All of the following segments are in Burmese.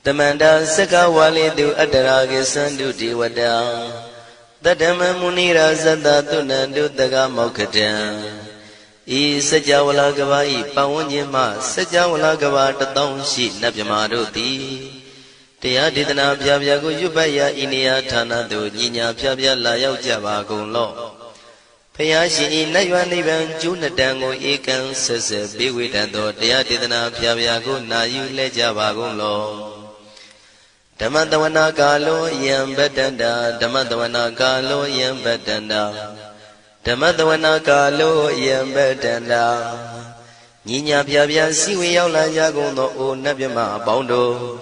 Tamanda Saka Wali do Adaragi Sandu Diwada Tadama Munira Zada Tunandu Daga Mokatan E Sajawala Gavai Pawanyama Sajawala Gavata Donshi Nabyamaroti Tia Didana Pyago Yubaya Inia Tana do Nina Pyabya Layao Javagon Law Payashi Nayanivan Junadango Ekan Sese Biwitando Tia Didana Pyago Nayu Lejavagon Law Damadawana Galo Yam Betanda Damadawana Galo Yam Betanda Damadawana Galo Yam Betanda Nina Pyabya Siwi Yaula Yagono O Nabyama Bondo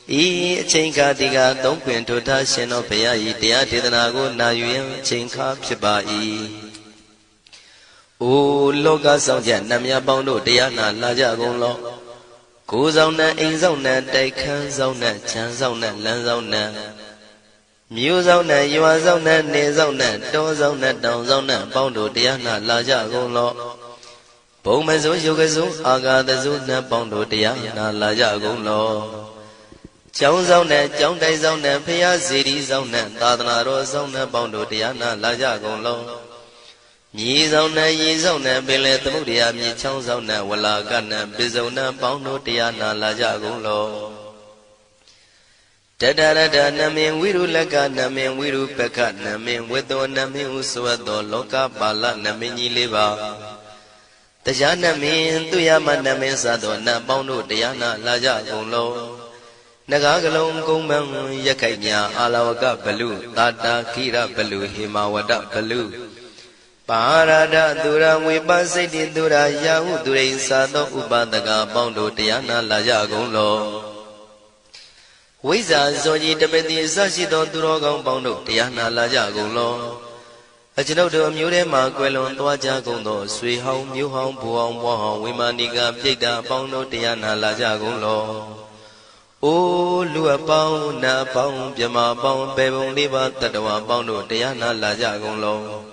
E Chinka Diga Don't Quint to Tashin of Payai Dia Didanago Nayu Chinka Pibai O Loga Sound Namia Bondo Diana Lajagon Law Go zona, in zona, they can zona, chan zona, land zona. Mu zona, you are zona, ne zona, do zona, down zona, bondo, diana, laja golo. Pomazo, yogazo, aga the zona, bondo, diana, laja golo. Chow zona, chow day zona, pia city zona, tadana zona, bondo, diana, laja golo. Ye zona, Bele Tamudia, Mi Chow zona, Walla Gana, Bizona, Bondo, Diana, Laja Golo. Tadada, Namin, Wiru Laga, Namin, Wiru Peka, Namin, Wedo, Namin, Usuado, Loka, Bala, Namini Liva. Tajana Min, Tuyama, Namin Sadona, Bondo, Diana, Laja Golo. Nagagalong Gomang, Yakanya, Alawaka Balu, Tata, Kira Balu, Himawada Balu. Parada Dura Wibasiti Dura Yahu Durain Sado Ubadaga Bondo Diana Laja Golo Wiza Zoji Tabeti Sashido Durogon Bondo Diana Laja Golo Ajinodo Murema Quelon Tuaja Gondo Sui Home Mu Home Puong Wahong Wimaniga Pita Bondo Diana Laja Golo O Lua Pong Na Pong Pima Pong Pebong Liba Tatawa Bondo Diana Laja Golo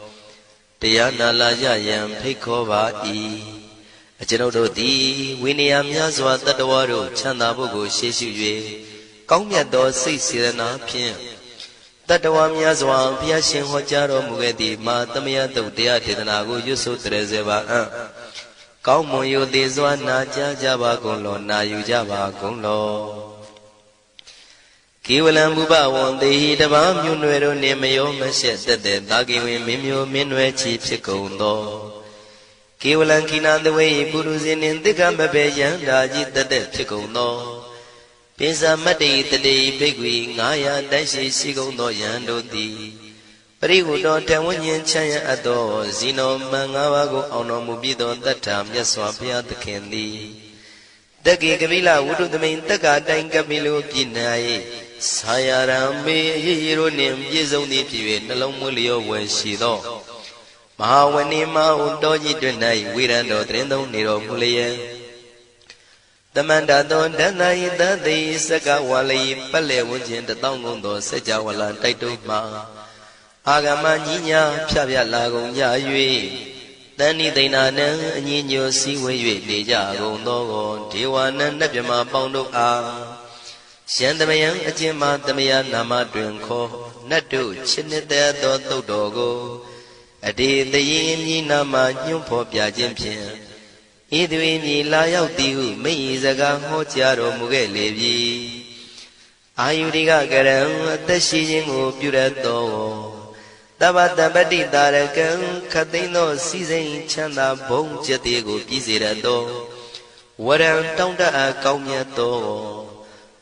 Diana Laja Yam Pikova E. A general D. Winniam Yazwa Tatawaro, Chandabugo, Sheshu, Gongyato, 6 Pin. Tatawam Yazwa, Piashin Hojaro Mugedi, Matamia do Dia Titanago, Yusu Trezeva. Gaumoyo de Zwana Java Golo, Na Yujava Golo. Kiwalam Buba one day the Bam Yunuero Nemayo Meshet the Dagi Mimio Minwe Chief Secondo. Kiwalan Kina the way Buruzin in the Gambabe Yandaji the dead Secondo. Pisa Mati the day Bigwi, Naya Dashi Sigondo Yando di. Perigo Tawanyan Chaya Ado, Zino Mangawago Ono Mubido that time Yaswapia the candy. Dagi Gavila would do the main Taga Dangamilu Pinai. Sayarambe Hiro Nim Yizoni Pive Nalomulio when she do. Mahawanima Undoji Dunai, Wirando Trendo Niro Mulia. The Mandadon Danai that they Sakawali Pale Wujin the Tongundo Sajawala Taituma Agama Nina Pavia Lago Yayui. Dani Dana Nino Siwe Deja Gondo, Tiwana Napjama Bondo A. Shandamayan Ajima Damaya Nama Drinko, Natu, Chinita Dodo Dogo, Adi the Yin Nama Yumpo Piajimpian, Idwini Layao Diu, Meizaga Hotiaro Mugelevi, Ayudiga Garam, the Shijingo Purato, Dabata Badi Darakan, Katino, Season Chanda, Bong Jatigo, Pizirado, Waram Tonda Kaumiato.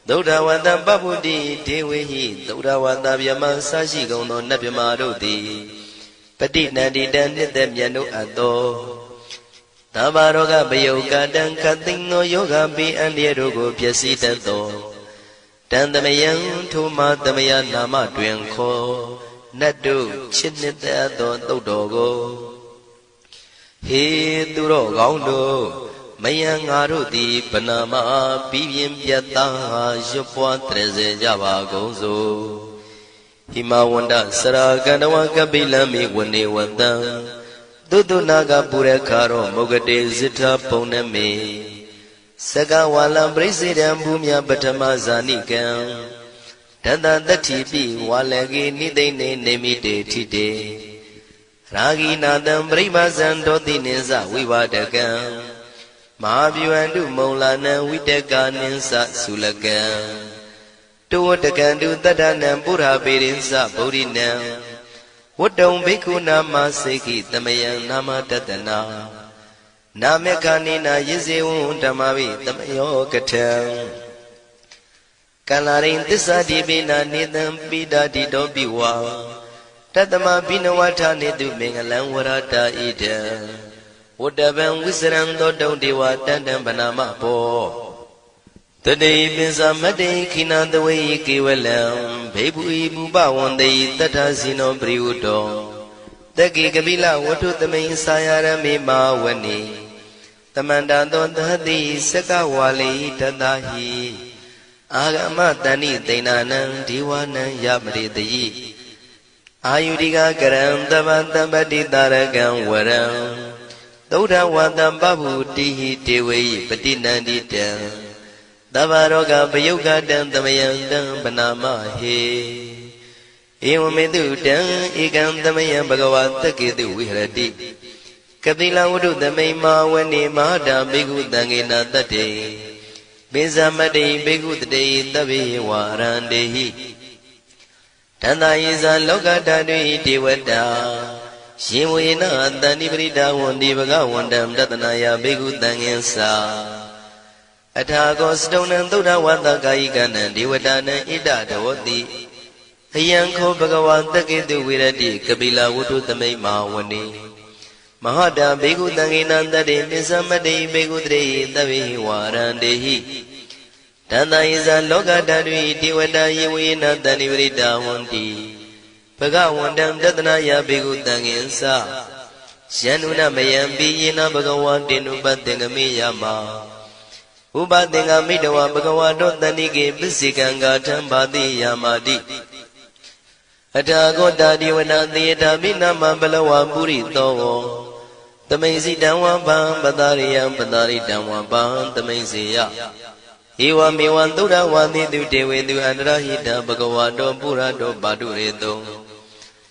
Doda Wanda Babudi, Dewi, Doda Wanda Yaman Sashi Gono Nabimarodi, Petit Nadi Dandit them Yano Ado Tabaroga Bayoga Dan Katino Yoga Bi and Yerogo Piasita Do Dandamayan Tuma Damayan Nama Dwenko Nadu Chinita Do Dogo He Duro Gondo Mayang Arudi Panama Pivim Piata Jopua Treze Java Gozo Himawanda Saraganawa Kabilami Wande Wanda Dudu Naga Purekaro Mogade Zita Poneme Saka walam presidam bumya patama zanikam Tata tatipi walagi nidene nemite tite Ragi nadam brahmasan doti ninsa vivadakam Mahabhyuandu maulana vidaka ninsa sulakam Tuwatakandu tadanam pura pirinsa bodhinam Wadam bhikkhu nama sekhi tamayam nama tatana Namekanina yizewun tamavi tamayo katam Kalarin tissa dibina nidam pidadi dobiwa Tatama binawata nidu mengalam warata ida Wadaban wisram dodong dewa tandam banama po Today pinsa made kinandaway kiwalam Bebu ibu bawande tatasino briudo Dagi kabila watu tamay sayara me mawani Tamanda don dahadi saka wali tadahi Agama tani tainanam diwanam yamridayi Ayudiga karam tabati taragam waram Dauda wadam babu tihi tewe patinandita Tavaroga bayuga dan tamayandam banama he Ewamedu dan ikam tamayam bhagavata kedu vihrati Kapila udu tamay mawani mahada bhikkhu tangena tate Binsamade bhikkhu tate tabi warandehi Tanda isa loka tadwi devata Shimuyena tani prita wandi bhagavandam tatanaya bhikkhu tangensa Athago stonam thuda wata kayikanan devatanan ida dawati Ayanko bhagavata ketu virati kapila udu tamay mawani Mahada bhikkhu tangenandade misamade bhikkhu tate tabi warandehi Tanda isa loka tadvi devata yewena tani prita wandi Bhagavandam tatanaya bhikkhu tangensa Syanuna mayampi yena bhagavatinu patengami yama Upatenga midawa bhagavato tanike pisikanga thambati yamati Athago tadiwana theta minama balawa puri tovo Tamaisi damwa bham patariyam pataritamwa bham tamaisiya Ewa mewan thuda wati tu dewetu andrahita bhagavato purato padureto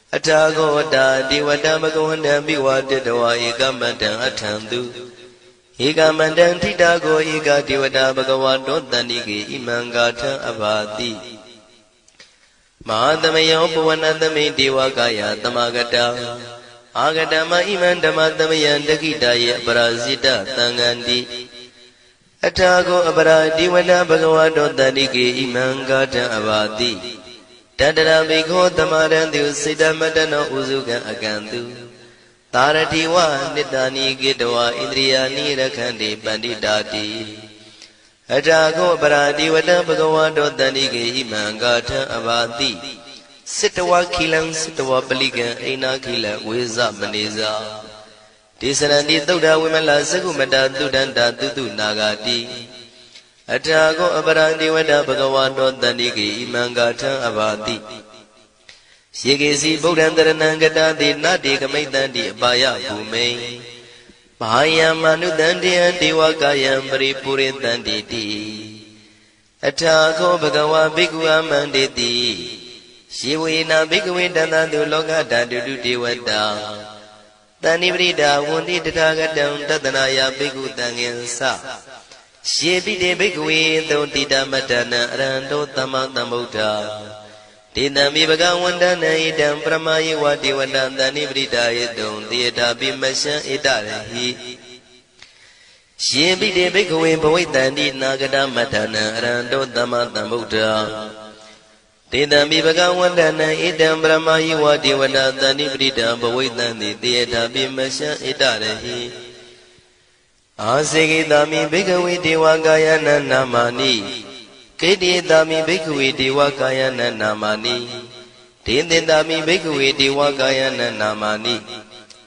Athago tadiwata bhagavandam biwadetawa ekamantam athantu Ekamantam thitago eka devata bhagavato tanike imangatha abhati Mahatamayo puvanatame devakaya tamagata Agatama iman dhamatamayan dakitaya parasita tangandi Athago apara devata bhagavato tanike imangatha abhati Tadara bhikkho tamarantu siddhamatano usukan akantu Taratiwa nidani gitawa indriyani rakhandi panditati Athago paradivata bhagavato tanike imangatha abhati Sittawa khilam sittawa palikan aina khila vesa maneza Tisarandi thuda vimala sakumata thudanta tutu nagati Athago paradivata bhagavato tanike imangatha abhati Shekesi Buddhantaranam Gatati Nati Kamaitanti Abhaya Bhume Mahaya Manutantiya Devakayam Paripuritanti Athago Bhagava Bhikkhu Amanditi Shivena Bhikkhu Tantantu Lokatatu Devata Tanivrita Wundi Tathagatam Tatanaya Bhikkhu Tangensa Shepite Bhikkhu Thontita Matana Aranto Tamatambuddha Tinami bhagavandana idam pramayi vati vandantani vritayadum tiyata bimasya itarahi Shepite bhikkhuve bhavaitanti nagata matana aranto tamatambuddha Tinami bhagavandana idam pramayi vati vandantani vrita bhavaitanti tiyata bimasya itarahi Asekitami bhikkhuve devakayana namani Keditami bhikkhuve devakayana namani Tindindami bhikkhuve devakayana namani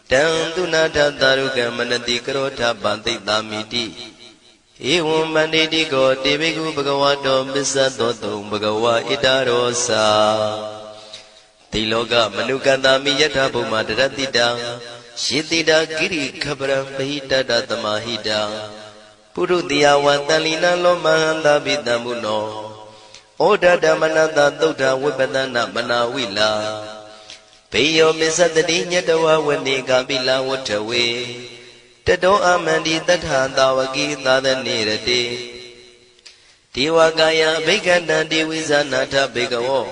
Tantunatha tarukam manati karotha bantitamiti Evam manditi ko te bhikkhu bhagavato bissadoto bhagava itarosa Tiloka manukatami yatha bhuma daratita Shitita giri khabram bahita tamahita ပုရုတိယဝံတန်လီနံလောမဟန္တာပိတံမုနောဩဒဓမ္မနတသုဒ္ဓဝိပဒနာမနာဝိလာဘေယောမစ္စတတိညတဝဝနေကပိလဝတ္ထဝေတတောအမန္တိတထသာဝကိသာသနေရတိဒေဝကာယဘိက္ခန္တံဒေဝိဇာနာထဘေကဝော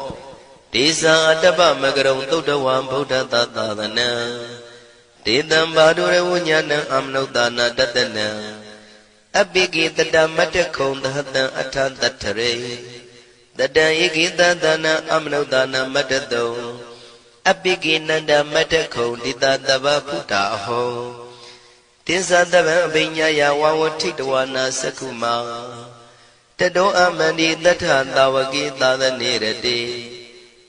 ဒေဇာအတ္တပမကရုံသုဒ္ဓဝံဗုဒ္ဓသာသာသနံဒေတံဘာဒုရဝဉာဏံအမနုဿာနာတတနံအပိကိတတမတ္တခုံသဟတံအထတထရေတတံဧကိတသနံအမနုဿာနာမတ္တတုံအပိကိနန္ဒမတ္တခုံတိတတဗ္ဗဖုတာအဟောတိသတဗံအဘိညာယဝဝထိတဝနာသက္ခုမာတတောအမန္တိတထသာဝကိသာသနေရတိ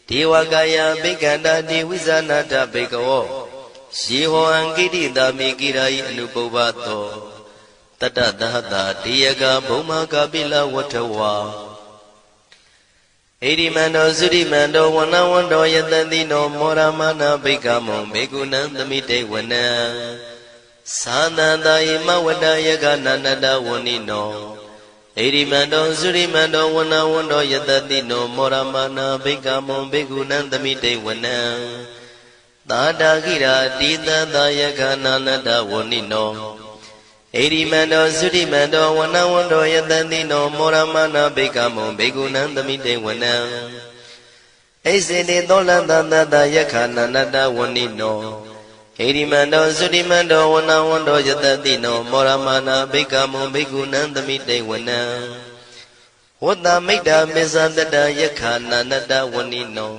ဒေဝကာယဘိက္ခန္တာတိဝိဇာနာတဘေကဝောယေဟောအံကိတိတာမိကိရာယိအနုပုဗ္ဗတောတတသဟတာဒေယကဘုံမကပိလဝထဝါဣရိမန္တောသုရိမန္တောဝနဝန္တောယတတိနောမောရမနာဘိက္ခမုံဘေကုဏံသမိတေဝနံသာသန္တာယမဝတ္တယကနန္တဝဏိနောဣရိမန္တောသုရိမန္တောဝနဝန္တောယတတိနောမောရမနာဘိက္ခမုံဘေကုဏံသမိတေဝနံသာတာခိရာတိတသာယကနန္တဝဏိနောဣရိမန္တောသုရိမန္တောဝနဝန္တောယတတိနောမောရမနာဘိက္ခမုံဘေကုဏံသမိတေဝနံဣစေတိသောလတသတယခနန္တဝဏိနောဣရိမန္တောသုရိမန္တောဝနဝန္တောယတတိနောမောရမနာဘိက္ခမုံဘေကုဏံသမိတေဝနံဝတ္တမိတ္တမစ္ဆတတယခနန္တဝဏိနော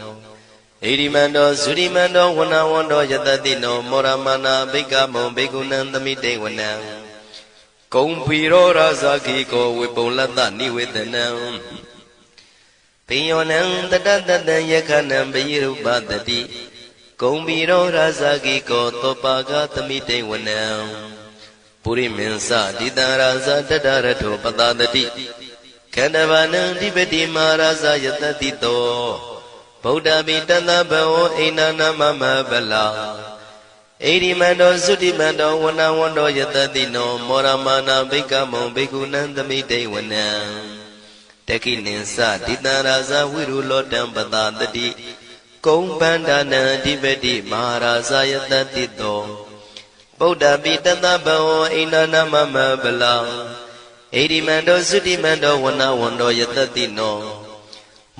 ဣရိမန္တောသုရိမန္တောဝနဝန္တောယတတိနောမောရမနာဘိက္ခမုံဘေကုဏံသမိတေဝနံကုံဖီရောရာဇာခိကောဝေပုံလတ္တနိဝေဒနံပိယောနံတတတတံယခနံပိရုပတတိကုံဖီရောရာဇာခိကောသောပါကသမိတေဝနံပုရိမင်းစတိတံရာဇာတတရထောပတတတိခန္ဓဘာနံဓိပတိမာရာဇာယတတိတောဗုဒ္ဓပိတသဗ္ဗဝအိန္ဒနာမမဗလာဣရိမန္တောသုတိမန္တောဝနဝန္တောယတတိနောမောရမနာဘိက္ခမုံဘေကုဏံသမိတေဝနံတခိနိသဒိတံရာဇဝိရုလောတံပတတတိကုံပန္ဒနာအဓိပတိမဟာရာဇယတတိတောဗုဒ္ဓပိတသဗ္ဗဝအိန္ဒနာမမဗလာဣရိမန္တောသုတိမန္တောဝနဝန္တောယတတိနော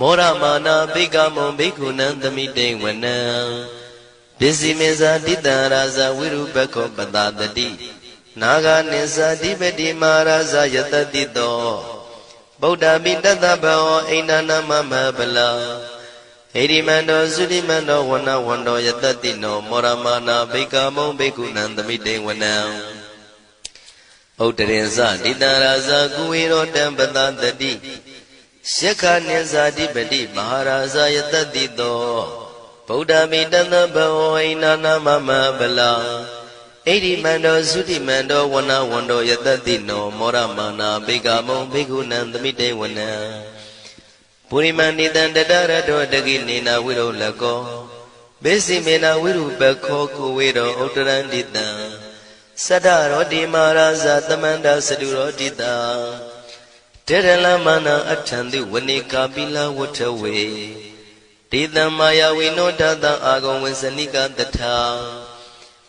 မောရမနာဘိက္ခမုံဘေကုဏံသမိတေဝနံပစ္စည်းမေဇာတိတံရာဇဝိရုပခောပတတတိနာဂနိသဓိပတိမဟာရာဇယတတိတောဗုဒ္ဓပိတသဗ္ဗဝအိန္ဒနာမမဗလာဣရိမန္တောသုတိမန္တောဝနဝန္တောယတတိနောမောရမနာဘိက္ခမုံဘေကုဏံသမိတေဝနံဥတ္တရေဇတိတံရာဇကုဝေရောတံပတတတိယက္ခနိသဓိပတိမဟာရာဇယတတိတောဗုဒ္ဓမိတသဗ္ဗဝိနာနာမမဗလာဣရိမန္တောသုတိမန္တောဝနဝန္တောယတတိနောမောရမနာဘိက္ခမုံဘေကုဏံသမိတေဝနံပုရိမဏိတံတတရတောတကိနေနာဝိရောလကောဘေစီမေနာဝိရုပခောကုဝေရောဥတ္တရန္တိတံသတ္တရောတိမာရာဇသမန္တသတုရောတိတံတေရလမနာအထံတိဝနေကာပိလဝထဝေဒေတံမာယာဝိနောဒတံအာဂုံဝေစနိကတထာ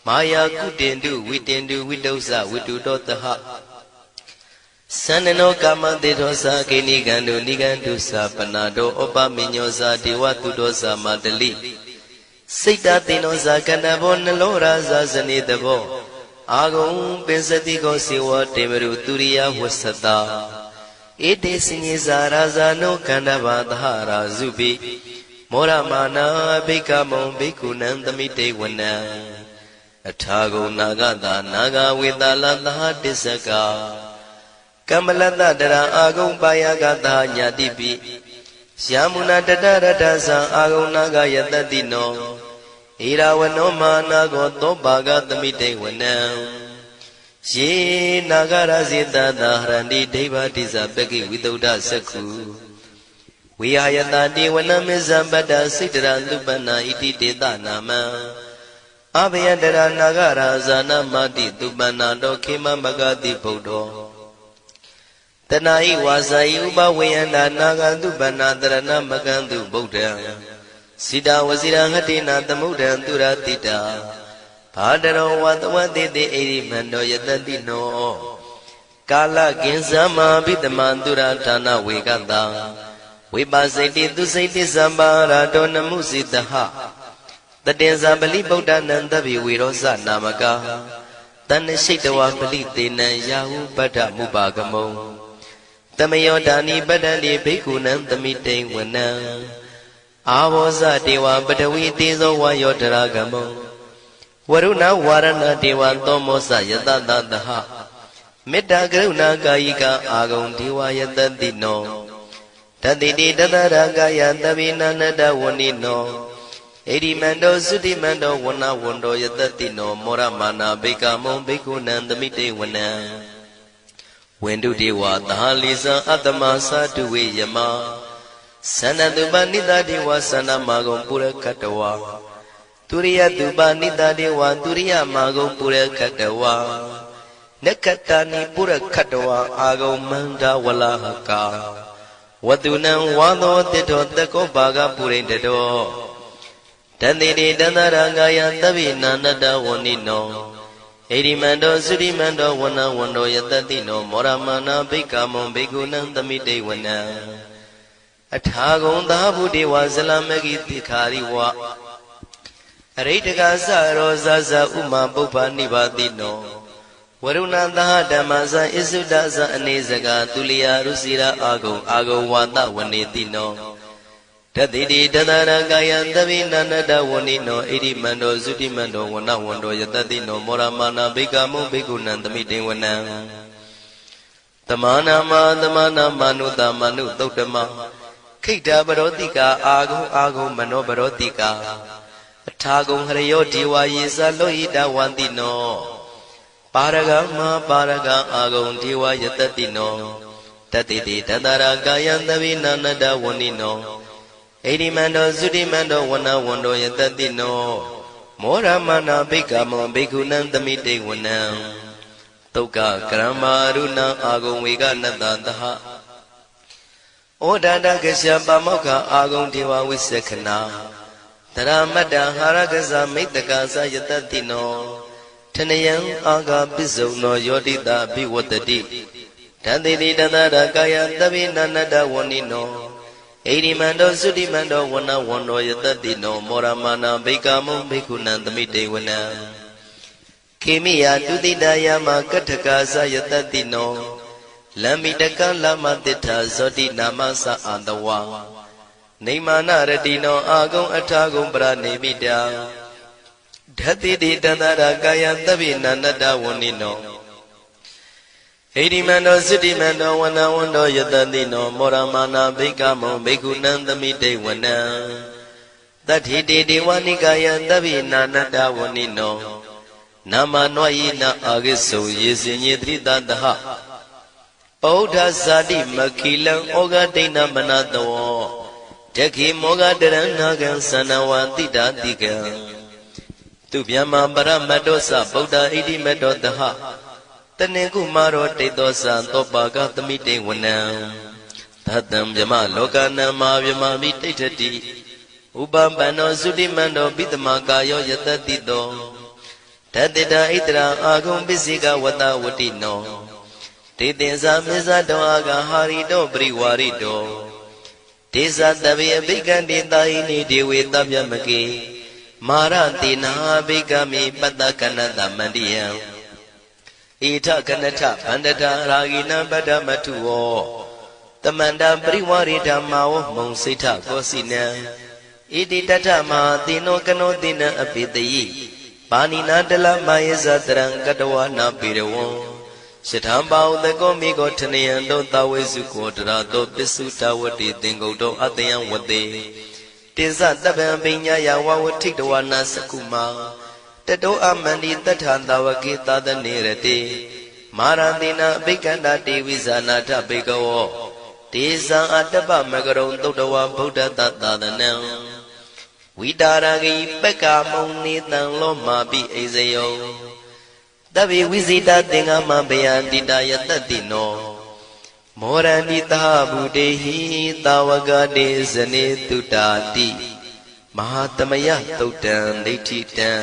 မာယာကုတင်တုဝိတင်တုဝိတုဇဝိတုတောတဟသန္နနောကာမတေသောသာကိနိကံတုနိကံတုသာပနာတောဩပမိညောသာဒေဝတုတောသာမတလိစိတ်တသေနောသာကန္တဘောနလောရာသာဇနေတဘောအာဂုံပင်စတိကောစေဝတေမရုသူရိယဝဆတာဧတေစညေဇာရာဇာနောကန္တဘာသဟရာဇုပိမောရမနာဘိက္ခမုံဘိက္ခုနံသမိတေဝနံအထာဂုဏနာဂတာနာဂဝေတလသဟတစ္စကကမ္မလတတရာအာဂုံပါယကတာညာတိပိယာမုနာတတရတသံအာဂုံနာဂယတတိနောဣရာဝနောမာနာကောသောပါကသမိတေဝနံယေနာဂရဇေတသဟရန္တိဒိဗ္ဗတိဇပကိဝိတုဒ္ဓသက္ခုဝိဟာယတတိဝနမေဇံပတ္တစိတ္တရသုပန္နာဣတိတေတနာမံအဘယတရနာဂရာဇာနမတိသုပန္နာတောခေမမဂတိဗုဒ္ဓော တဏှာဤဝါစာဤဥပဝေယန္တာနာဂတုပနာတရဏမကံတုဗုဒ္ဓံစိတာဝစီရဟတိနာသမုဒ္ဒံသူရတိတာဘာတရောဝတဝတိတိဣရိမန္တောယတတိနောကာလကင်္စမဘိတမံသူရဌာနဝေကတံဝိပါစိတိသူစိတိသမ္ပါရာတောနမှုစိတဟတတေဇာပလိဗုဒ္ဓနံတဗ္ဗေဝေရောဇနာမကာတဏ္ဏရှိတဝပလိတေနံယာဟုပတ္ထမုပါကမုံတမယောဒါနိပတ္တန္တိဘိက္ခုနံသမိတိဝနံအာဘောဇတေဝပတဝီတေဇောဝါယောတရာကမုံဝရုဏဝါရဏတေဝသောမောဇယတတသဟမေတ္တာကရုဏာကာယိကအာဂုံဒေဝယတတိနောတတိတိတတရာကာယသဗ္ဗေနန္တဝဏိနောဣရိမန္တောသုတိမန္တောဝဏဝန္တောယတတိနောမောရမာနာဘိကမုံဘိက္ခုနံသမိတေဝနံဝန္တုတေဝသဟလိဇံအတ္တမသာတုဝေယမသန္နတုပနိတတေဝသန္နမာဂုံပုရခတဝါသူရိယတုပနိတတေဝသူရိယမာဂုံပုရခတဝါနက္ခတာနိပုရခတဝါအာဂုံမန္တဝလဟကာဝတုနံဝါသောတေတောတကောဘာဂပုရိတတောတန္တိတိတန္တရာဂာယသဗ္ဗေနာနတဝဏိနောဣရိမန္တောသုရိမန္တောဝဏဝန္တောယတတိနောမောရမာနာဘိက္ခမုံဘိက္ခုနံသမိတေဝနံအထာဂုံသာဘုဒေဝဇလမဂိတိခာရိဝအရိတကသရောဇဇဥမာပုပ္ပနိဗ္ဗာတိနောဝရုဏသဟဓမ္မဇံဣစုဒဇံအနေစကာသူလျာရုစီရာအာဂုံဝါတဝနေတိနောတတိတိတတရကာယံသဗ္ဗေနန္တဝဏိနောဣရိမန္တောသုတိမန္တောဝဏဝန္တောယတတိနောမောရမာနာဘိက္ခမုံဘိက္ခုနံသမိတေဝနံတမနာမနုတမနုသုတ်တမခိတ္တပရောတိကာအာဂုံမနောပရောတိကာအထာဂုံဟရယောဒေဝယေသလောဟိတဝန္တိနောပါရဂမပါရဂအာဂုံဒေဝယတတိနောတတိတိတတရာကာယံသဗ္ဗေနန္တဝဏိနောဣရိမန္တောသုတိမန္တောဝဏဝန္တောယတတိနောမောရမနာဘိက္ခမောဘိက္ခုနံသမိတေဝနံသုက္ကကရမရုဏအာဂုံဝေကနတသဟဩဒတကရှပမောက္ခအာဂုံဒေဝဝိသခနာတရမတ္တဟာရကဇမိတ္တကာသယတတိနောထနယံအာဂပစ္စုံနောယောတိတာဘိဝတ္တိတန္တိတိတတရကာယသဗ္ဗေနန္တဝဏိနောဣရိမန္တောသုတိမန္တောဝဏဝန္တောယတတိနောမောရမာနာဘိက္ခမုံဘိက္ခုနံသမိတေဝနံခေမိယတုတိတယမကတ္ထကာသယတတိနောလမ္မိတကလမတိထာဇောတိနာမသအာတဝါနေမာနရတိနောအာဂုံအထာဂုံပရနေမိတာဓတိတိတန္တရာကာယံသဗ္ဗေနန္တဝဏိနောဣရိမန္တောသုတိမန္တောဝဏဝန္တောယတတိနောမောရမာနာဘိက္ခမုံဘိက္ခုနံသမိတေဝနံတတ္ထိတေဒေဝနိကာယံသဗ္ဗေနာနတဝဏိနောနာမနွယိနအာဂိစုယေစင်ညေတိတတဟဩဒဇာတိမခိလံဩဃဒိဏမနတဝောတခိမောဃတရဏဂံသနဝတိတာတိကံသူဗျမပရမတ္တောသဗုဒ္ဓဣတိမတ္တောတဟတနေကုမာရောတိတ်သောသံသောပါကသမိတေဝနံသတံဗျမလောကနံမာဗျမမိတိဋ္ဌတိဥပပန္နောသုတိမန္တောပိတမကာယောယတတိတောတတိတာဣတရာအာဂုံပစ္စေကဝတဝတိနောဒေတင်္ဇာမေဇတောအာဂဟာရိတောပရိဝါရိတောဒေသတဗေအဘိကံတေတာဟိနိဒေဝေတဗျမကေမာရတေနာဘိကမိပတ္တကနတမန္တိယံဣထကနထဗန္တတာရာဂိနံပတ္တမထုဝောတမန္တပရိဝါရိဓမ္မာဝမုံစိထကောစီနံဣတိတထမဟာတိနောကနောတိနံအပိတယိပါဏိနာတလမယေဇတရံကတဝနာပိရဝံရှထံပါဥတကောမိကောထနယံတောသဝေစုကောတရာတောပစ္စုတဝတိသင်္ကုတ်တောအတယံဝတေတိဇတပံပညာယဝဝထိတဝနာစကုမာတတောအမန္တိတထံတဝကေသာသနေရတိမာရတိနာအဘိကန္တာတေဝိဇာနာထဘေကဝောတေဇံအတ္တပမကရုံသုတ္တဝဗုဒ္ဓတသာသနံဝိတာရဂိပက္ခမုံနေတံလောမာပိအိဇယောတဗ္ဗေဝိဇိတသင်္ဃမဘယန္တိတယတတိနော မောရဏိတာဗုတေဟိတာဝကတေဇနေတုတာတိမဟာသမယသုတ်တံဒိဋ္ဌိတံ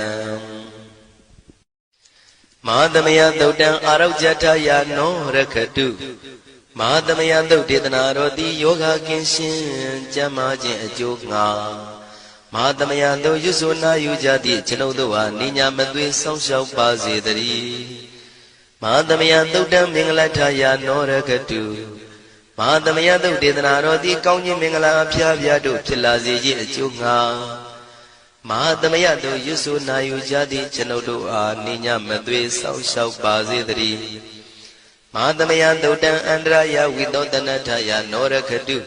မဟာသမယသုတ်တံအာရောကြထယာနောရခတုမဟာသမယသုတ်ဒေသနာတော်သည်ယောဂကင်းရှင်းကျမ်းမာခြင်းအကျိုးငှာမဟာသမယသုတ်ရွတ်ဆိုနာယူကြသည့်ကျွန်ုပ်တို့ဟာနိညာမသွေဆောင်းလျှောက်ပါစေတည်းမဟာသမယသုတ်တံမင်္ဂလထယာနောရခတုမဟာသမယသုတ်ဒေသနာတော်သည်ကောင်းခြင်းမင်္ဂလာအဖျားဖျားတို့ဖြစ်လာစေခြင်းအကျိုးငှာမဟာသမယသုတ်ရွတ်ဆိုနာယူကြသည့်ကျွန်ုပ်တို့အားနိညာမသွေဆောင်းလျှောက်ပါစေတည်းမဟာသမယသုတ်တံအန္တရာယဝိသောတနထယာနောရခတု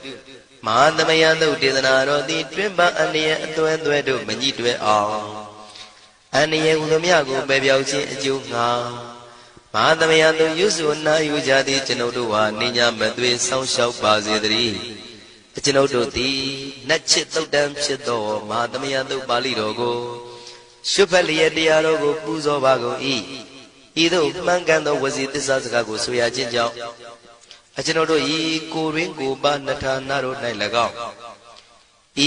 မဟာသမယသုတ်ဒေသနာတော်သည်တွင်ပန်းအန္တရာယ်အသွဲသွဲတို့မညှိတွဲအောင်အန္တရာယ်ဟူသည်များကိုပယ်ပြောက်ခြင်းအကျိုးငှာမဟာသမယသုတ်ရွတ်ဆိုနာယူကြသည့်ကျွန်ုပ်တို့ဟာနိညာမသွေဆောင်းလျှောက်ပါစေတည်းကျွန်ုပ်တို့သည်နတ်ချစ်သုတ်တံဖြစ်သောမဟာသမယသုတ်ပါဠိတော်ကိုရှုဖတ်လျက်တရားတော်ကိုပူဇော်ပါကုန်၏ဤသို့မှန်ကန်သောဝစီသစ္စာစကားကိုဆိုရခြင်းကြောင့်ကျွန်ုပ်တို့ဤကိုရင်းကိုပါနထာနာတို့၌၎င်း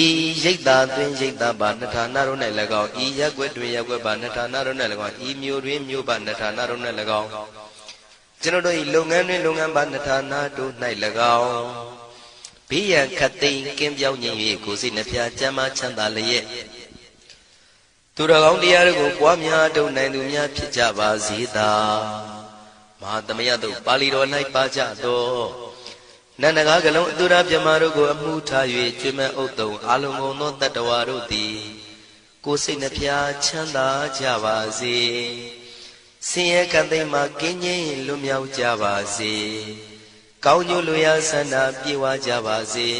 ဤရိတ်တာတွင်ရိတ်တာပါနထာနာတို့၌၎င်းဤရက်ွက်တွင်ရက်ွက်ပါနထာနာတို့၌၎င်းဤမြို့တွင်မြို့ပါနထာနာတို့၌၎င်းကျွန်ုပ်တို့ဤလုပ်ငန်းတွင်လုပ်ငန်းပါနထာနာတို့၌၎င်းဘေးရန်ခတ်သိမ်းကင်းပြောင်းခြင်း၍ကိုယ်စိတ်နှဖျားကျမ်းမာချမ်းသာလျက်သူတော်ကောင်းတရားတို့ကိုပွားများထုတ်နိုင်သူများဖြစ်ကြပါစေသာမဟာသမယသုတ်ပါဠိတော်၌ပါကြသောနန္ဒကားကလုံးအတုရပြမတို့ကိုအမှုထား၍ကျွေးမဲ့ဥတုံအာလုံကုန်သောတတ္တဝါတို့သည်ကိုယ်စိတ်နှဖျားချမ်းသာကြပါစေဆင်းရဲကံသိမ်းမှကင်းငြိမ်းလွတ်မြောက်ကြပါစေကောင်းကျိုးလိုရာဆန္ဒပြေဝကြပါစေ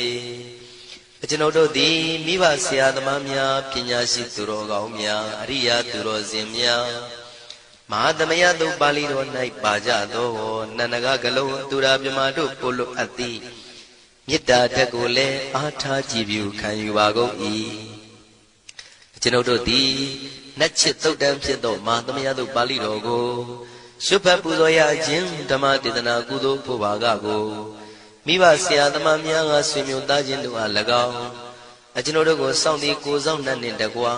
ကျွန်ုပ်တို့သည်မိဘဆရာသမားများပညာရှိသူတော်ကောင်းများအရိယာသူတော်စင်များမဟာသမယသုတ်ပါဠိတော်၌ပါကြသောနန္ဒကကလုံးသူရာပြမတို့ပို့လို့အပ်သည်မေတ္တာတက်ကိုလည်းအားထားကြည်ပြုခံယူပါကုန်၏ကျွန်ုပ်တို့သည်နတ်ချစ်သုတ်တံဖြစ်သောမဟာသမယသုတ်ပါဠိတော်ကိုရှုဖတ်ပူဇော်ရခြင်းဓမ္မဒေသနာကုသိုလ်ဖို့ပါကကိုမိဘဆရာသမားများကဆွေမျိုးသားချင်းတို့အား၎င်းကျွန်ုပ်တို့ကိုစောင့်တည်ကိုစောင့်နှံ့နှင့်တကွာ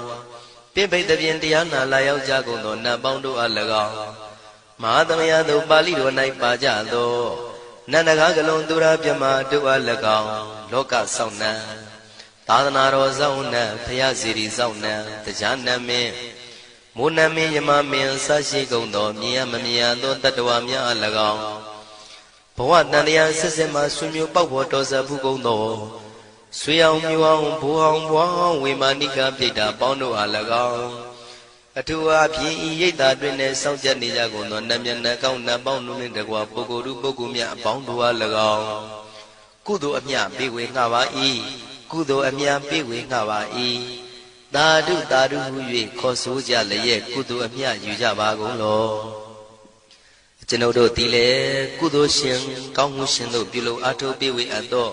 ပြင့်ပိတ်သဖြင့်တရားနာလာရောက်ကြကုန်သောနတ်ပေါင်းတို့အား၎င်းမဟာသမယသုတ်ပါဠိတော်၌ပါကြသောနန္ဒကားကလုံးသူရာပြမတို့အား၎င်းလောကစောင့်နှံသာသနာတော်စောင့်နှံဖရာစီရီစောင့်နှံတရားနမင်းမိုးနမင်းယမမင်းဆရှိကုန်သောမြင်ရမမြင်ရသောတတ္တဝါများအား၎င်းဘဝတန်တရားဆက်ဆက်မှဆွေမျိုးပေါက်ဖို့တော်ဆက်ဘူးကုန်သောဆွေအောင်မျိုးအောင်ဘိုးအောင်ဘွားအောင်ဝေမာနိကပြိတ္တာပေါင်းတို့အား၎င်းအထူးအားဖြင့်ဤရိတ်တာတွင်နဲ့စောင့်ကြနေကြကုန်သောနတ်မြတ်နတ်ကောင်းနတ်ပေါင်းတို့နှင့်တကွာပုဂ္ဂိုလ်တို့ပုဂ္ဂိုလ်များအပေါင်းတို့အား၎င်းကုသိုလ်အမြပေးဝေငှပါ၏ကုသိုလ်အမြပေးဝေငှပါ၏သာဓုသာဓုဟု၍ခေါ်ဆိုကြလျက်ကုသိုလ်အမြယူကြပါကုန်လောကျွန်ုပ်တို့သည်လည်းကုသိုလ်ရှင်ကောင်းမှုရှင်တို့ပြုလို့အားထုတ်ပေးဝေအပ်သော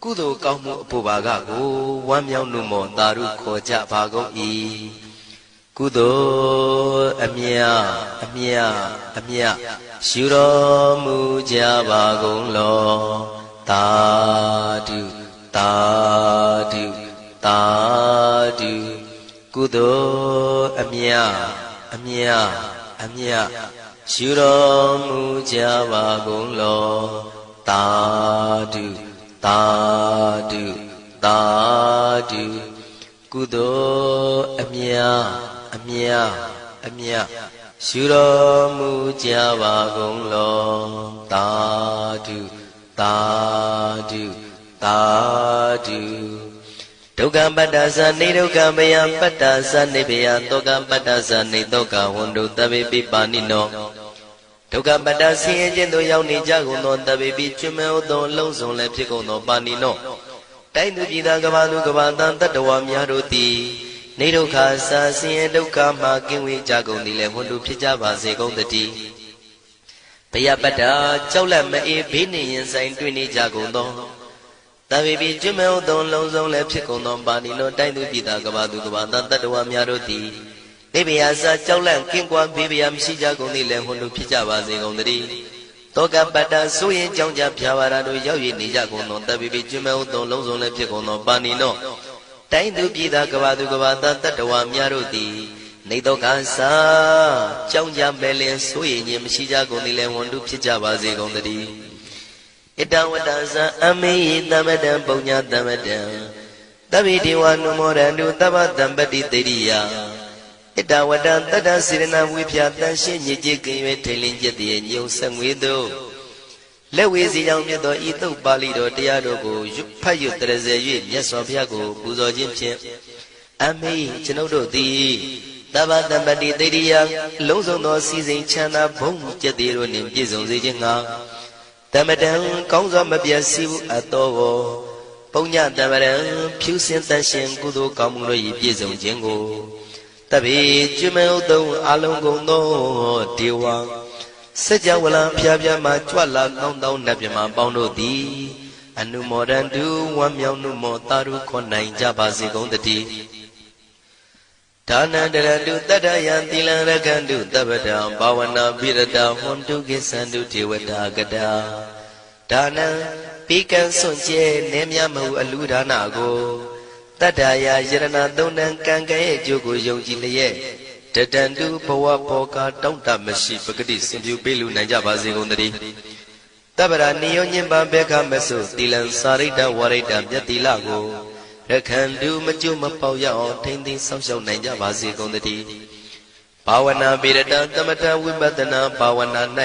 ကုသိုလ်ကောင်းမှုအဖို့ပါကကိုဝမ်းမြောက်နှုမောသာဓုခေါ်ကြပါကုန်၏ကုသိုလ်အမြအမြအမြရှုတော်မူကြပါကုန်လောသာဓုသာဓုသာဓုကုသိုလ်အမြအမြအမြရှုတော်မူကြပါကုန်လောသာဓုသာဓုသာဓုကုသိုလ်အမြအမြအမြရှုတော်မူကြပါကုန်လောသာဓုသာဓုသာဓုဒုက္ခပတ္တသနေဒုက္ခမယပတ္တသနေဘယတောကပတ္တသနေတောကဝန္တုတဗေပိပါဏိနောဒုက္ခပတ္တဆင်းရဲခြင်းတို့ရောက်နေကြကုန်သောတဗေပိကျွမဲဥသောအလုံးစုံလည်းဖြစ်ကုန်သောပါဏိနောတိုင်းသူပြည်သားကဘာသူကဘာတန်တတ္တဝါများတို့သည်နေဒုက္ခစာဆင်းရဲဒုက္ခမှကင်းဝေးကြကုန်သည်လည်းဝန္တုဖြစ်ကြပါစေကုန်တည်းဘယပတ္တကြောက်လန့်မအေးဘေးနေရင်ဆိုင်တွေ့နေကြကုန်သောတဗေပိကျွမဲဥသောလုံးစုံလည်းဖြစ်ကုန်သောပါဏိနောတိုင်းသူပြည်သားကဘာသူကဘာတန်တတ္တဝါများတို့သည်နေဘယစာကြောက်လန့်ကင်းကွာဘေးဘယမရှိကြကုန်သည်လည်းဝန္တုဖြစ်ကြပါစေကုန်တည်း တောကပတ္တဆိုရင်ကြောင့်ကြဖြာပါရတို့ရောက်ရည်နေကြကုန်သောတပ်ပိပိကျွမ်းမဲ့ဥသောလုံးစုံလည်းဖြစ်ကုန်သောပါဏိနောတိုင်းသူပြည်သားကဘာသူကဘာသားတတ္တဝါများတို့သည်နေတော့ကစားကြောင့်ကြမဲ့လင်ဆိုရင်ခြင်းမရှိကြကုန်သည်လည်းဝန်တုဖြစ်ကြပါစေကုန်သတည်းဣတဝတ္တဇံအမေယသမတံပုညသမတံတဗိဒေဝနုမောရန္တုသဗ္ဗတံပတိတေရိယဣတဝတ္တတတ္တစေရဏဝိဖြာတန်ရှင်းညစ်ကြေးကင်၍ထိန်လင်းကျက်တည်းညုံဆက်ငွေတို့လက်ဝေစီကြောင့်မြတ်သောဤသုတ်ပါဠိတော်တရားတော်ကိုဖတ်ရွတ်တရစေ၍မြတ်စွာဘုရားကိုပူဇော်ခြင်းဖြင့်အမေကျွန်ုပ်တို့သည်သဗ္ဗတံပတိတေရိယလုံးစုံသောစီစဉ်ချမ်းသာဘုံကျက်တည်းတို့နှင့်ပြည့်စုံစေခြင်းငှာတမတံကောင်းစွာမပြတ်စီဘူးအတော်ကိုပုညတမရံဖြူစင်တန်ရှင်ကုသိုလ်ကောင်းမှုတို့၏ပြည့်စုံခြင်းကိုတပိကျွမ်းမဲ့ဥသုံးအလုံးကုန်သောဒေဝစัจ java လံဖျားဖျားမှကြွလာကောင်းသောနတ်မြမပေါင်းတို့သည်အနုမောဒန္တုဝမ်းမြောက်နုမောတာရုခွန်နိုင်ကြပါစေကုန်တည်းဒါနန္တရတုတတ္တယံသီလံရကန္တုတပ္ပတံဘာဝနာပိရတဟွန်တုကိသန္တုဒေဝတာကတာဒါနံပိကံစွန့်ကျဲနေမြမဟုအလူဒါနကိုတတ္တယာယရဏသုံးတန်ကံကဲ့ရဲ့အကျိုးကိုယုံကြည်လျက်တတန္တုဘဝဘောကတောင့်တမရှိပဂတိစင်ပြုပေးလူနိုင်ကြပါစေကုန်တည်းတပ္ပရာနိယောညင်ပံဘေခမဆုသီလံစာရိတ္တဝရိတ္တမြတ်သီလကိုရခန္တုမကျွမပေါရအောင်ထိမ့်သိမ်းဆောက်ရှောက်နိုင်ကြပါစေကုန်တည်းဘာဝနာပိရတသမထဝိပဿနာဘာဝနာ၌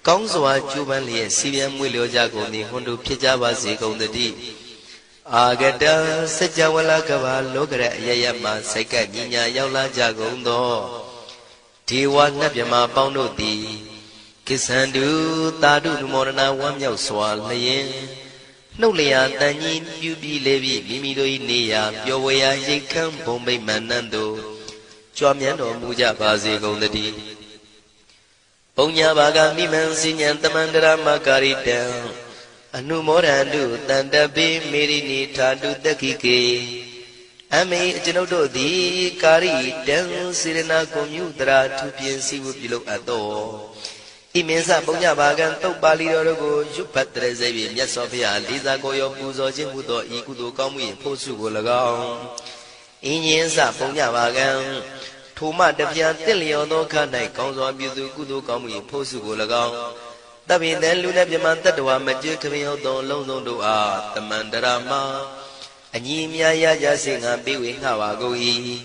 ကောင်းစွာကျူးပန်းလျက်စီပြန်မွေလျောကြကုန်သည်ဟွန်တို့ဖြစ်ကြပါစေကုန်တည်းအာဂတစัจ java လကဘာလောကရအယယမစိတ်ကညီညာရောက်လာကြကုန်သောဒေဝနတ်မြမပေါင်းတို့သည်ကိသန္တုသာဓုနုမောဒနာဝမ်းမြောက်စွာလျင်နှုတ်လျာတန်ကြီးပြုပြီးလေပြီးမိမိတို့၏နေရာပျော်ဝေရာရိတ်ခမ်းဘုံမိတ်မန္တန်တို့ကြွားမြန်းတော်မူကြပါစေကုန်တည်းပုံညာဘာကမိမံစဉ္ဉံတမန္တရမကာရိတံအနုမောဒန္တုတန္တပိမေရိနိထာတုတက္ခိကေအမေကျွန်ုပ်တို့သည်ကာရိတံစေရနာကွန်မြူတရာထုပြင်းစီဝပြုလုပ်အပ်သောဣမေသပုံညဘာကံတုတ်ပါဠိတော်တို့ကိုရွတ်ဖတ်တရစေပြီးမြတ်စွာဘုရားလေးစားကိုရောပူဇော်ခြင်းမှုသောဤကုသိုလ်ကောင်းမှု၏ဖို့စုကို၎င်းအင်းရင်သပုံညဘာကံထိုမှတပြားတင့်လျော်သောခါ၌ကောင်းစွာပြုစုကုသိုလ်ကောင်းမှု၏ဖို့စုကို၎င်းတပိတံလူနဲ့ပြမတတ္တဝါမကျွခမရောက်သောလုံးစုံတို့အားတမန္တရာမအညီအမြရကြစေငါပေးဝေငှပါကုန်၏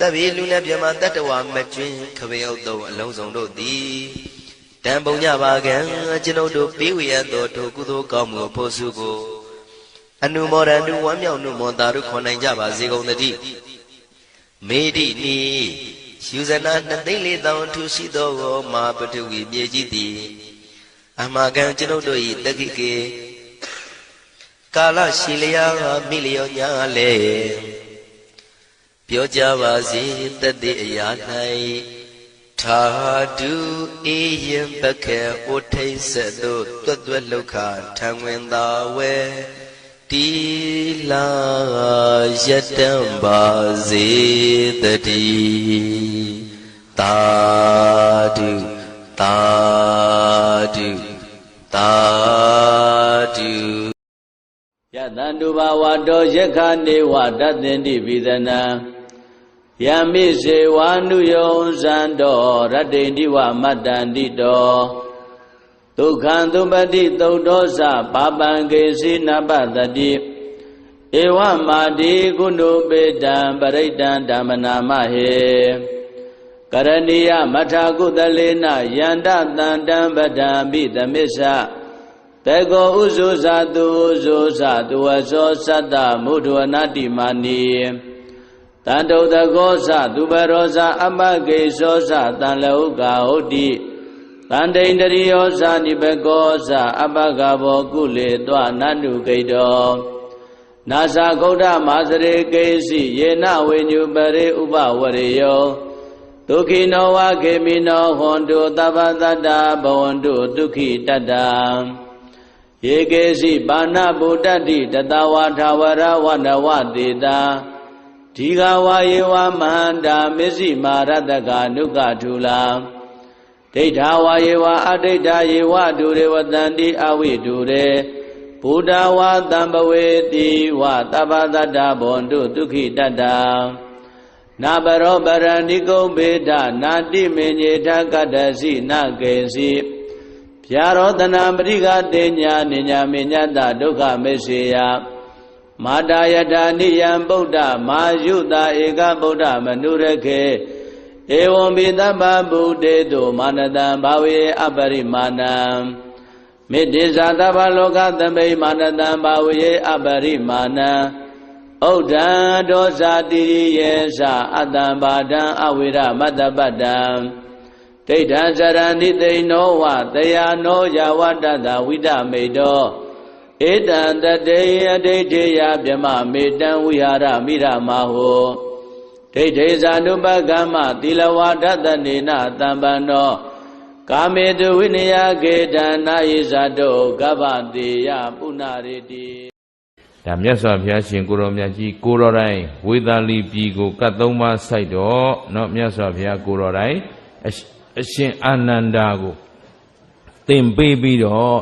တပိလူနဲ့ပြမတတ္တဝါမကျွခမရောက်သောအလုံးစုံတို့သည်တံပုံညပါကံကျွန်ုပ်တို့ပေးဝေရသောထိုကုသိုလ်ကောင်းမှုဖို့စုကိုအနုမောဒန္တုဝမ်းမြောက်နုမောတာတို့ခွန်နိုင်ကြပါစေကုန်တည်းမေတိနီယူဇနာ2,400,000ထူရှိသောမာပထဝီမြေကြီးသည်အမကံကျွန်ုပ်တို့၏တက္ခိကေကာလရှိလျာမိလျောညာလေပြောကြပါစေတသက်အရာ၌ထာတုအေယံပခေဩထိတ်ဆက်တို့တွတ်တွတ်လောက်ခထံဝင်သာဝဲတီလာယတံပါစေတည်းသာဓုသာဓုသာဓုယတန္တုဘာဝတောယက္ခနေဝတတ္တင်တိပိသနံယမိစေဝါနုယောဇံတောရတ္တိန္တိဝမတ္တန္တိတောဒုက္ခံသုပတိသုတ်တောသပါပံကေစီနပတတိဧဝမာတိကုဏုပေတံပရိတံဓမ္မနာမဟေကရဏီယမထာကုသလေနယန္တတန္တံပဒံပိသမစ္ဆတေကောဥဇုဇာတုဥဇုဇာတုဝသောသတ္တမုဒ္ဒဝနာတိမာနီတန္တုတကောသသူပရောဇာအပကေသောသတံလဟုကာဟုတ်တိတန္တိန္တရိယောဇာနိဘကောသအပကဘောကုလေတွနန္တုကိတောနာသဂௌဒမာစရေကေစီယေနဝိညုပရိဥပဝရေယောဒုက္ခိနောဝခေမိနောဟွန်တုသဗ္ဗတတ္တဘဝန္တုဒုက္ခိတတ္တယေကေစီပါဏဗုဒ္ဓတိတတဝါထာဝရဝနဝတေတာဒီဃဝါယေဝမဟန္တာမစ္စည်းမာရတကနုကထူလာက ဒိဋ္ဌာဝါယေဝအဒိဋ္ဌာယေဝဒုရေဝတန္တိအဝိဒုရေဘုဒ္ဓဝါတံပဝေတိဝသဗ္ဗတတ္တဘောန္တုဒုက္ခိတတ္တနာဘရောပရဏိကုံဘေဒနာတိမေညေထကတ္တစီနကေစီဗျာရောတနာပရိကတေညာနိညာမေညတဒုက္ခမေစေယမာတာယတာနိယံဗုဒ္ဓမာယုတာဧကဗုဒ္ဓမနုရခေဧဝံပိတပ္ပဗုဒ္ဓေတုမာနတံဘာဝေအပရိမာဏံမေတ္တိဇာတဗ္ဗလောကသမိမာနတံဘာဝေအပရိမာဏံဩဒ္ဓံဒောဇာတိယေသအတ္တံဘာဒံအဝိရမတ္တပတ္တံဒိဋ္ဌံဇရဏိသိနောဝတယာနောယဝတ္တတဝိဒမေတောဧတံတတေယဒိဋ္ဌိယဗြမမေတံဝိဟာရမိရမဟောဒိဋ္ဌိဇာနုပကမ္မသီလဝါဒတနေနတံပန္နောကာမေတုဝိနယကေတနာယိဇာတောကဗ္ဗတေယပုဏ္ဏရေတိဒါမြတ်စွာဘုရားရှင်ကိုရောမြတ်ကြီးကိုရောတိုင်းဝေသာလီပြည်ကိုကတ်သုံးပါးစိုက်တော့เนาะမြတ်စွာဘုရားကိုရောတိုင်းအရှင်အာနန္ဒာကိုသင်ပေးပြီးတော့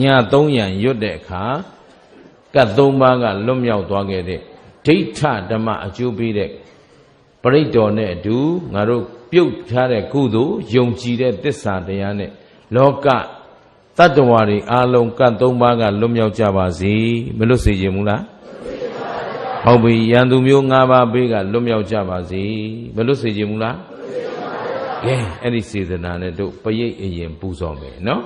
ည300ရွတ်တဲ့အခါကတ်သုံးပါးကလွတ်မြောက်သွားခဲ့တဲ့ဒိဋ္ဌဓမ္မအကျိုးပေးတဲ့ပရိတ္တောနဲ့အတူငါတို့ပြုတ်ထားတဲ့ကုသိုလ်ယုံကြည်တဲ့သစ္စာတရားနဲ့လောကတတ္တဝါတွေအားလုံးကတ်သုံးပါးကလွတ်မြောက်ကြပါစေမလွတ်စေခြင်းမူလားဟုတ်ပြီယံသူမျိုး၅ပါးဘေးကလွတ်မြောက်ကြပါစေမလွတ်စေခြင်းမူလားကဲအဲ့ဒီစေတနာနဲ့တို့ပရိတ်အရင်ပူဇော်မယ်နော်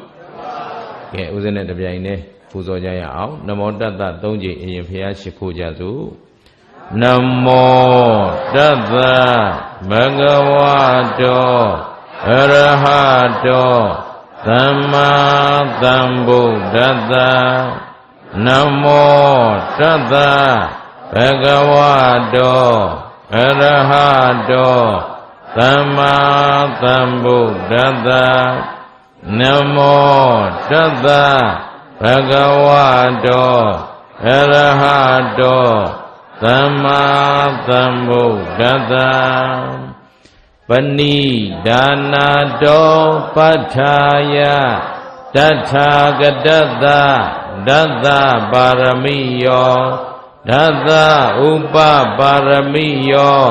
ကဲဦးဇင်းနဲ့တပြိုင်တည်းပူဇော်ကြရအောင်နမောတတ္တ၃ကြိမ်အရင်ဖျားရှိခိုးကြစို့နမောတတ္တဘဂဝတောအရဟတောသမ္မာသမ္ဗုဒ္ဓတ္တနမောတတ္တဘဂဝတောအရဟတောသမ္မာသမ္ဗုဒ္ဓတ္တနမောတတ္တဘဂဝတောအရဟတောသမ္မာသမ္ဗုဒ္ဓတ္တပဏိဒါနာတောပဋ္ဌာယတထာဂတတ္တဒတ္တပါရမိယောဒတ္တဥပပါရမိယော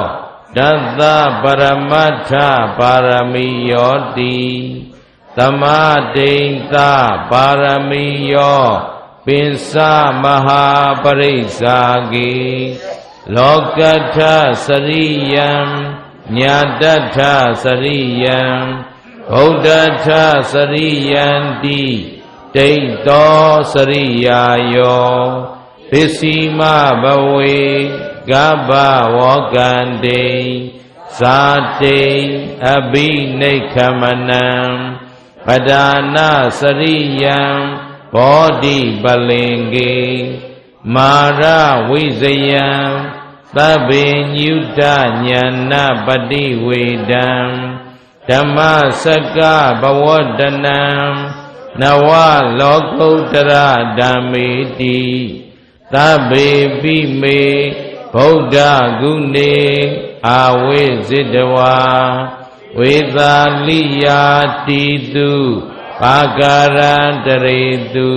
ဒတ္တပရမတ္ထပါရမိယောတိသမတိန်သပါရမိယောပိသမဟာပရိစ္ဆာကိလောကထစရိယံညာတထစရိယံဗုဒ္ဓထစရိယန္တိဒိဋ္ဌောစရိယာယောပစ္စည်းမဘဝေကဗ္ဗဝောကန္တိဇာတိအဘိနိခမနံပဒါနာစရိယံဘောဓိပလင်္ကေမာရဝိဇယံသဗ္ဗညုတညာနာပတိဝေဒံဓမ္မစကဘဝတနံနဝလောကုတ္တရဓမ္မေတိသဗ္ဗေပိမေဗုဒ္ဓဂုဏေအာဝိဇိတဝါဝေသာလိယာတိတုပါကာရန္တရေတု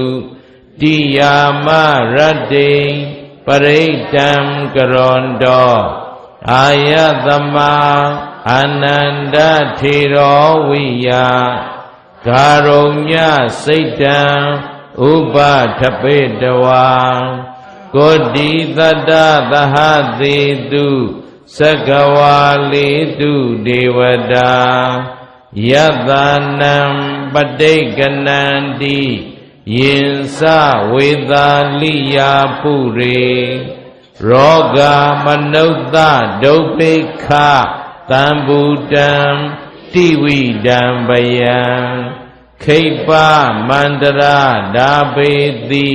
တိယာမရတ္တိပရိတံကရွန်တောအာယသမအာနန္ဒထေရောဝိယဂါရုံညစိတ်တံဥပထပေတဝါကိုတိတတ္တသဟသေတုသက္ကဝါလေတုဒေဝတာယတနံပဋိက္ခဏန္တိယင်စဝေသာလိယာပုရေရောဂမနုဿဒုပိခသံဘူတံတိဝိဒံဗယံခိပ္ပမန္တရာဓာပေတိ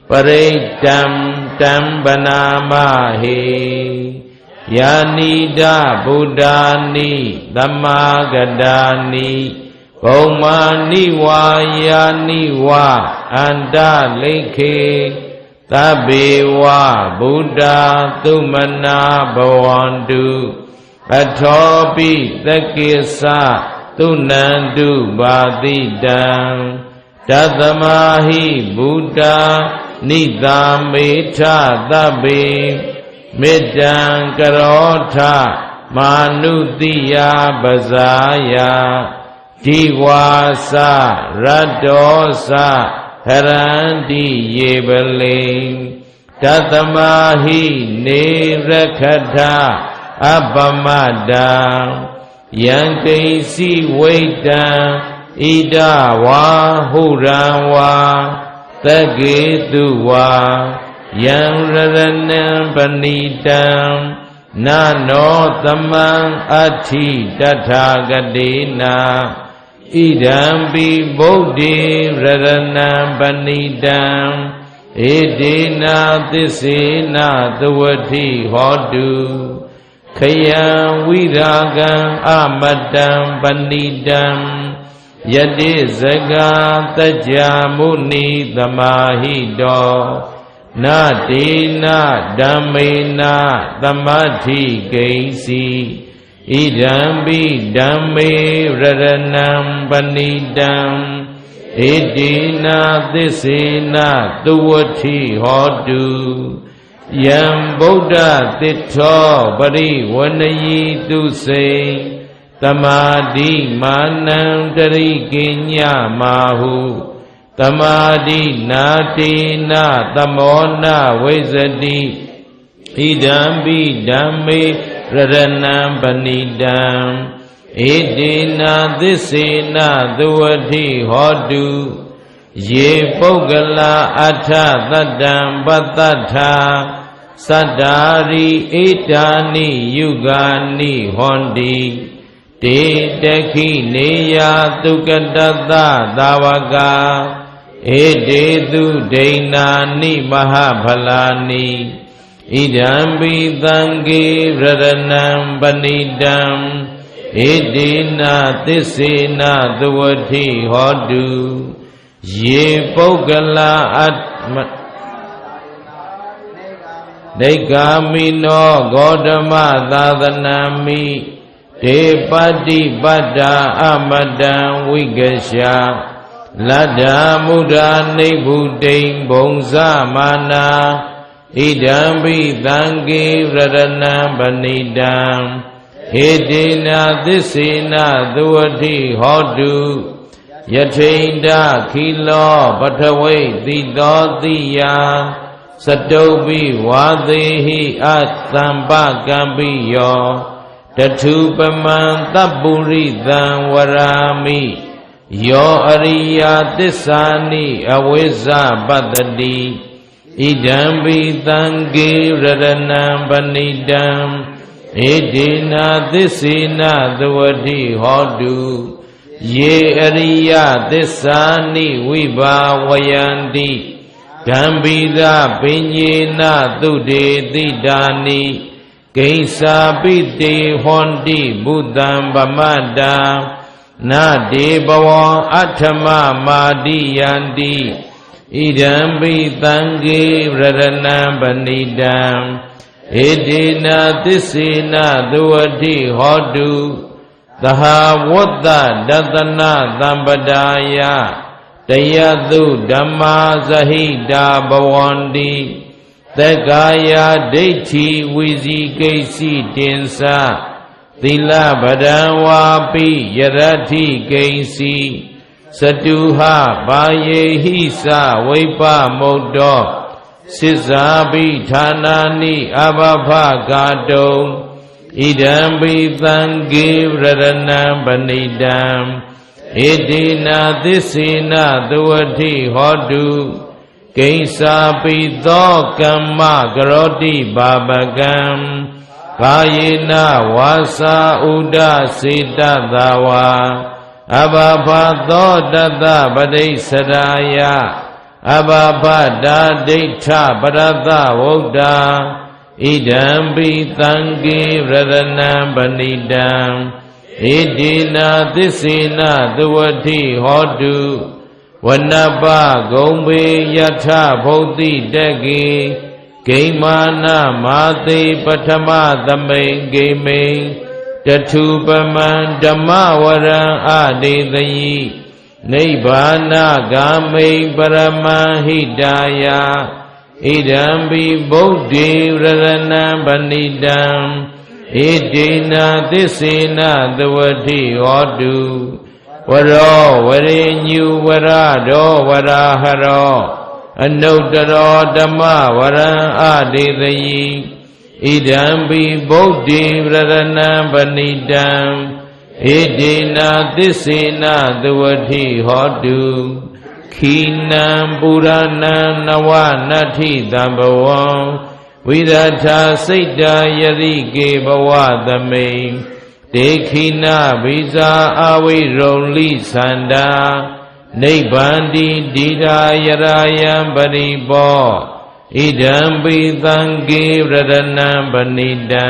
ပရိတံတံဗနာမဟေယာနိဒဗုဒ္ဓာနိသမ္မာဂတာနိဘုံမာနိဝါယာနိဝအန္တလိခေသဗ္ဗေဝဗုဒ္ဓသုမနာဘဝန္တုအထောပိသက္ကိသ သုနန္တုပါတိတံတသမာဟိဗုဒ္ဓနိသာမေထသဗ္ဗေမေတ္တံကရောထမာနုတိယပဇာယဒီဝါစရတ္တောစဟရန္တိယေပလေတသမာဟိနေရခထအပမတံယံကိစီဝိတံဣဒဝါဟုရံဝါသကေတုဝါယံရရဏံပဏိတံနာနောသမံအဋ္ဌိတထာဂတိနာဣဒံပိဗုဒ္ဓေရရဏံပဏိတံဧတေနာသစ္စေနာသဝတိဟောတုခယံဝိရာဂံအမတံပဏိတံယတိဇဂာတัจจာမုနိသမာဟိတောနာတေနာဓမ္မေနာသမတ္ထိကိဉ္စီဣဒံပိဓမ္မေရရဏံပဏိတံဧတေနာသစ္စေနာသဝတိဟောတုယံဗုဒ္ဓသစ္ထောပရိဝဏယီတုစေသမာဓိမာနံတရိကိညမာဟုသမာဓိနာတေနာသမောနာဝိဇ္ဇတိဣဒံပိဓမ္မေရရဏံပဏိတံဧတေနာသစ္စေနာသဝတိဟောတုယေပုဂ္ဂလာအထသတ္တံပတ္တထာသတ္တာရိဧတာနိယုဂာနိဟောန္တိတေတခိနေယသုကတတသာဝကာဧတေသူဒိဏာနိမဟာဖလာနိဣဒံပိသံဃေရရဏံပဏိတံဧတေနာသစ္စေနာသဝတိဟောတုယေပုဂ္ဂလာအတ္မဒိဂာမိနောဂေါတမသာသနာမိတေပတ္တိပတ္တာအမတံဝိကရှာလတ္တာမုဒ္ဒာနိဗ္ဗုတိံဘုံဇမာနာဣဒံပိသံဃေရရဏံပဏိတံဧတေနာသစ္စေနာသဝတိဟောတုယထိန္ဒခိလောပထဝိတိသောတိယစတုပိဝါသေဟိအသံပကံပိယောတထုပမံသပ္ပုရိသံဝရာမိယောအရိယသစ္စာနိအဝိဇ္ဇပတ္တိဣဒံပိသံဃေရရဏံပဏိတံဧတေနာသစ္စေနာသဝတိဟောတုယေအရိယသစ္စာနိဝိဘာဝယန္တိဓမ္ပိသပဉ္ညေနသုတေတိတာနိဂိစ္ဆာပိတေဟောန္တိဘုဒ္ဓံဗမတ္တာနာတေဘဝံအထမမာတိယန္တိဣဒံပိသံဃေရရဏံပဏိတံဧတေနာသစ္စေနာသဝတိဟောတုသဟာဝတ္တဒသနာသံပဒါယတယသုဓမ္မာဇဟိတာဘဝန္တိသက္ကာယဒိဋ္ဌိဝိဇိကိစီတင်္စသီလဗဒံဝါပိယရတ္ထိကိဉ္စီစတုဟဘာယေဟိစဝိပမုတ်တောစိဇာပိဌာနာနိအဘဖကာတုံဣဒံပိသံဃေရရဏံပဏိတံဧတေနာသစ္စေနာသဝတိဟောတုကိဉ္စာပိသောကမ္မကရောတိဘာပကံကာယေနဝါစာဥဒ္ဒစေတသာဝါအဘဘသောတတပဋိစ္စရာယအဘဘတာဒိဋ္ဌပရတဝုဒ္ဓဣဒံပိသံဃေရရဏံပဏိတံဧတေနာသစ္စေနာသဝတိဟောတုဝနပဂုံဘေယထဘုတ်တိတကေဂိမာနမာသေပထမသမိန်ဂိမိန် တထုပမံဓမ္မဝရံအဒေသယိနိဗ္ဗာနဂာမိပရမံဟိတာယဣဒံဘိဗုဒ္ဓေရရဏံပဏိတံဣတိနာသစ္စေနသဝတိဟောတုဝရောဝရိညုဝရရောဝရာဟရောအနုတ္တရောဓမ္မဝရံအဒေသယိဣဒံဘိဗုဒ္ဓေရရဏံပဏိတံဣတိနာသစ္စေနသဝတိဟောတုခိနံပုရဏံနဝနတ္ထိတံဘဝံဝိရထာစိတ်တာယတိကေဘဝသမိန်ဒေခိနဘိဇာအဝိရုံလိသန္တာနိဗ္ဗန္တိဒီရာယရာယံပရိပောဣဒံပိသံဃေရတနံပဏိတံ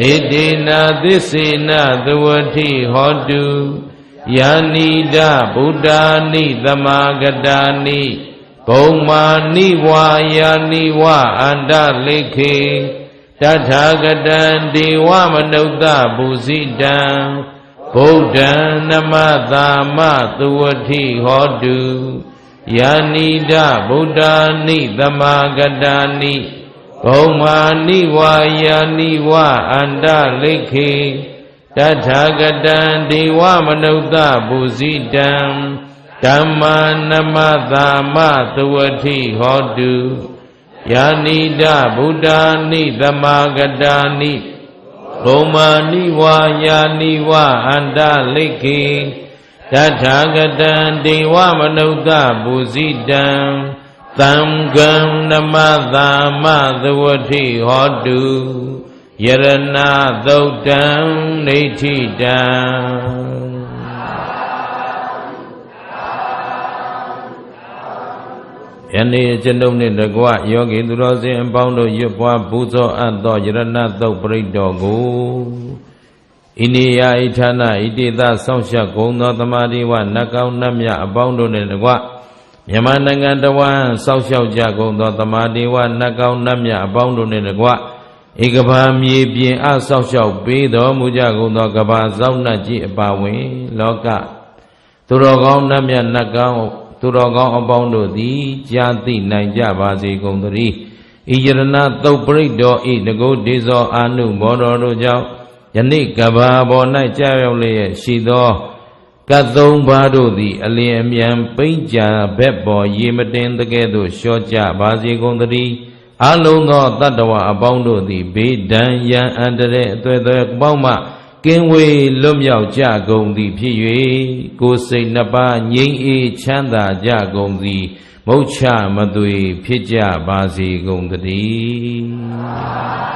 ဣတိနာသစ္စေနသဝတိဟောတုယာနိဒဗုဒ္ဓာနိသမာဂတာနိဘုံမာနိဝါယာနိဝအန္တလိခေတထာဂတံဒေဝမနုဿပုစိတံဗုဒ္ဓံနမသာမသဝတိဟောတုယာနိဒဗုဒ္ဓာနိသမာဂတာနိဘုံမာနိဝါယာနိဝအန္တလိခေတထာဂတံဒေဝမနုဿပုစိတံဓမ္မာနမသာမသဝတိဟောတုယာနိဒဗုဒ္ဓာနိသမာဂတာနိဘုံမာနိဝါယာနိဝအန္တလိခေတထာဂတံဒေဝမနုဿပုစိတံသံဃံနမသာမသဝတိဟောတုယရဏသုတ်တံနေဋ္ဌိတံယနေ့ကျွန်ုပ်နှင့်တကွယောဂီသူတော်စင်အပေါင်းတို့ရွတ်ပွားပူဇော်အပ်သောယရဏသုတ်ပရိတ်တော်ကိုဣနိယဣဌာနဣတိသဆောင်းရှက်ကုန်သောသမာဓိဝနတ်ကောင်းနတ်မြတ်အပေါင်းတို့နှင့်တကွမြန်မာနိုင်ငံတော်ဝန်ဆောက်ရှောက်ကြကုန်သောသမာဓိဝနတ်ကောင်းနတ်မြတ်အပေါင်းတို့နှင့်တကွဧကဘာမြေပြင်အဆောက်ရှောက်ပေးတော်မူကြကုန်သောကဘာဇောက်နှတ်ကြီးအပါဝင်လောကသူတော်ကောင်းနတ်မြတ်နတ်ကောင်းသူတော်ကောင်းအပေါင်းတို့သည်ကြားသိနိုင်ကြပါစေကုန်သတည်းဤယရဏသုတ်ပရိတ်တော်ဤတကုဒေဇောအာနုဘောတော်တို့ကြောင့်ယနေ့ကဘာပေါ်၌ကြာရောက်လျက်ရှိသောကတ်သုံးပါးတို့သည်အလျင်အမြန်ပိဋ္ဌာဘက်ပေါ်ရေမတင်တကဲ့သို့လျှော့ကြပါစေကုန်သတည်းအလုံးသောတတ္တဝအပေါင်းတို့သည်ဘေးဒဏ်ရန်အန္တရာယ်အသွဲသွဲပေါင်းမှကင်းဝေးလွတ်မြောက်ကြကုန်သည်ဖြစ်၍ကိုယ်စိတ်နှစ်ပါးငြိမ်းအေးချမ်းသာကြကုန်သည်မုတ်ချမသွေဖြစ်ကြပါစေကုန်သတည်း